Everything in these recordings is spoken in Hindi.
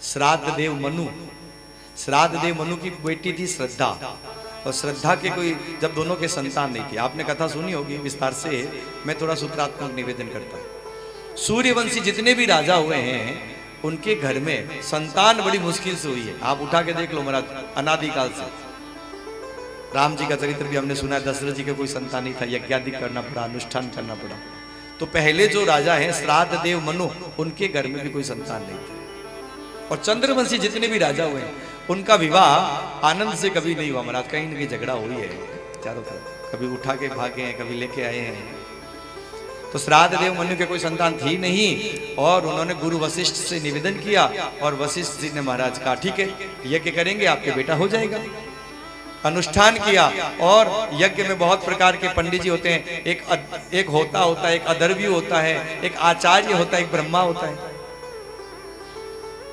श्राद्ध देव मनु, श्राद्ध देव मनु की बेटी थी श्रद्धा, और श्रद्धा के कोई जब दोनों के संतान नहीं थे, आपने कथा सुनी होगी विस्तार से, मैं थोड़ा सूत्रात्मक निवेदन करता हूँ। सूर्यवंशी जितने भी राजा हुए हैं उनके घर में संतान बड़ी मुश्किल से हुई है। आप उठा के देख लो महाराज, अनादिकाल से। राम जी का चरित्र भी हमने सुना है, दशरथ जी का कोई संतान नहीं था, यज्ञादि करना पड़ा, अनुष्ठान करना पड़ा। तो पहले जो राजा हैं श्राद्ध देव मनु, उनके घर में भी कोई संतान नहीं था। और चंद्रवंशी जितने भी राजा हुए उनका विवाह आनंद से कभी नहीं हुआ महाराज, कहीं न कहीं झगड़ा हुई है चारों तरफ, कभी उठा के भागे हैं, कभी लेके आए हैं। तो श्राद्ध देव मनु के कोई संतान थी नहीं, और उन्होंने गुरु वशिष्ठ से निवेदन किया, और वशिष्ठ जी ने महाराज कहा ठीक है यज्ञ करेंगे, आपके बेटा हो जाएगा। अनुष्ठान किया, और यज्ञ में बहुत प्रकार के पंडित जी होते हैं, एक होता है, एक अदर्वी होता है, एक आचार्य होता है, एक ब्रह्मा होता है।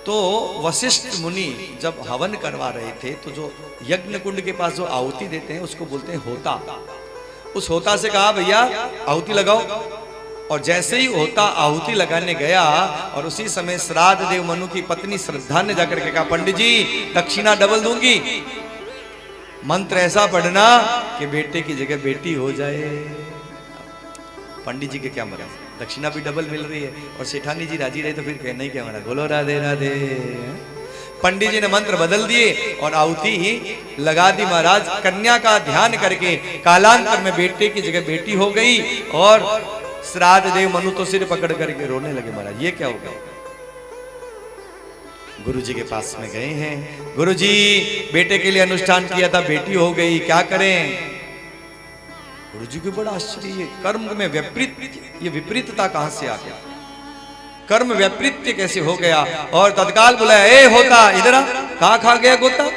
तो वशिष्ठ मुनि जब हवन करवा रहे थे, तो जो यज्ञ कुंड के पास जो आहुति देते हैं उसको बोलते हैं होता। उस होता से कहा भैया आहुति लगाओ, और जैसे ही होता आहुति लगाने गया, और उसी समय श्राद्ध देव मनु की पत्नी श्रद्धा ने जाकर के कहा पंडित जी दक्षिणा डबल दूंगी, मंत्र ऐसा पढ़ना कि बेटे की जगह बेटी हो जाए। पंडित जी के क्या मरा, दक्षिणा भी डबल मिल रही है, और सेठानी जी राजी रहे, तो फिर कहना ही क्या मरा, बोलो राधे राधे। पंडित जी ने मंत्र बदल दिए और आहुति ही लगा दी महाराज। कन्या का ध्यान करके कालांतर में बेटे की जगह बेटी हो गई, और श्राद्ध देव मनु तो सिर पकड़ करके रोने लगे महाराज, ये क्या हो गया। गुरु जी के पास में गए हैं, गुरु जी बेटे के लिए अनुष्ठान किया था, बेटी हो गई, क्या करें। गुरु जी को बड़ा आश्चर्य, कर्म में ये विपरीतता कहां से आ गया, कर्म वैपरीत्य कैसे हो गया। और तत्काल बुलाया, ए होता इधर आ, कहां खा गया गोता।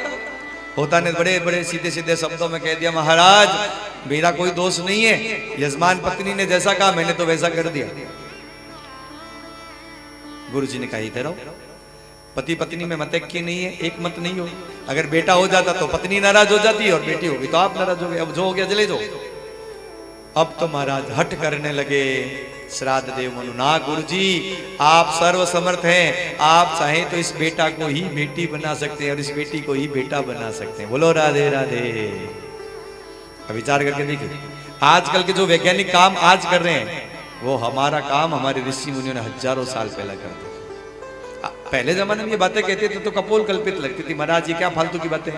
होता ने बड़े बड़े सीधे सीधे शब्दों में कह दिया महाराज मेरा कोई दोष नहीं है, यजमान पत्नी ने जैसा कहा मैंने तो वैसा कर दिया। गुरु जी ने कहा इधर आओ, पति पत्नी में मत की नहीं है, एक मत नहीं हो। अगर बेटा हो जाता तो पत्नी नाराज हो जाती, और बेटी होगी तो आप नाराज हो गए। अब जो हो गया चले जाओ। अब तो महाराज हट करने लगे श्राद्ध देव मनु, ना गुरु जी आप सर्व समर्थ हैं, आप चाहें तो इस बेटा को ही बेटी बना सकते हैं, और इस बेटी को ही बेटा बना सकते हैं। बोलो राधे राधे। अब विचार करके देखिए, आजकल के जो वैज्ञानिक काम आज कर रहे हैं, वो हमारा काम हमारे ऋषि मुनियों ने हजारों साल पहले कर दिया। पहले जमाने में ये बातें कहते थे तो कपोल कल्पित लगती थी, महाराज ये क्या फालतू की बातें।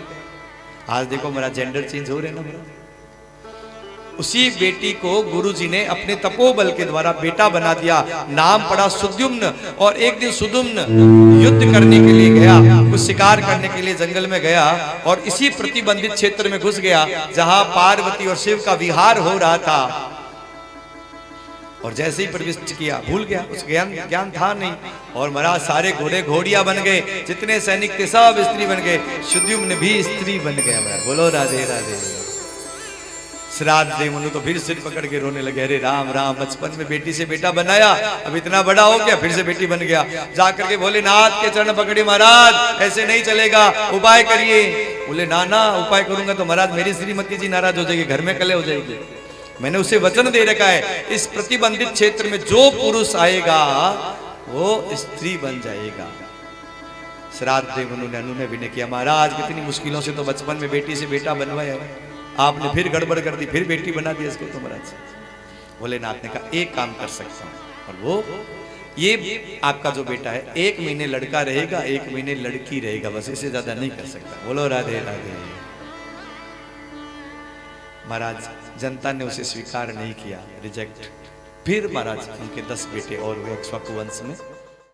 आज देखो महाराज जेंडर चेंज हो रहे ना महाराज। उसी बेटी को गुरु जी ने अपने तपोबल के द्वारा बेटा बना दिया, नाम पड़ा सुद्युम्न। और एक दिन सुद्युम्न युद्ध करने के लिए गया, कुछ शिकार करने के लिए जंगल में गया, और इसी प्रतिबंधित क्षेत्र में घुस गया जहां पार्वती और शिव का विहार हो रहा था। और जैसे ही प्रविष्ट किया भूल गया, उस ज्ञान था नहीं, और महाराज सारे घोड़े घोड़िया बन गए, जितने सैनिक थे सब स्त्री बन गए, सुद्युम्न भी स्त्री बन गया। महाराज बोलो राधे राधे। श्राद्ध देव मनु तो फिर सिर पकड़ के रोने लगे, अरे राम राम, बचपन में बेटी से बेटा बनाया, अब इतना बड़ा हो गया फिर से बेटी बन गया। जाकर के भोलेनाथ के चरण पकड़े, महाराज ऐसे नहीं चलेगा, उपाय करिए। बोले ना ना उपाय करूंगा तो महाराज मेरी श्रीमती जी नाराज हो जाएगी, घर में कलह हो जाएगी। मैंने उसे वचन दे रखा है, इस प्रतिबंधित क्षेत्र में जो पुरुष आएगा वो स्त्री बन जाएगा। श्राद्ध देव मनु ने अनुनय विनय किया, महाराज कितनी मुश्किलों से तो बचपन में बेटी से बेटा बनवाया, आपने फिर गड़बड़ कर दी, फिर बेटी बना दी इसको। तो महाराज भोलेनाथ ने कहा एक काम कर सकता हूं, और वो ये आपका जो बेटा है 1 महीने लड़का रहेगा, 1 महीने लड़की रहेगा, बस इससे ज्यादा नहीं कर सकता। बोलो राधे राधे। महाराज जनता ने उसे स्वीकार नहीं किया, रिजेक्ट। फिर महाराज उनके 10 बेटे और हुए इक्ष्वाकु वंश में।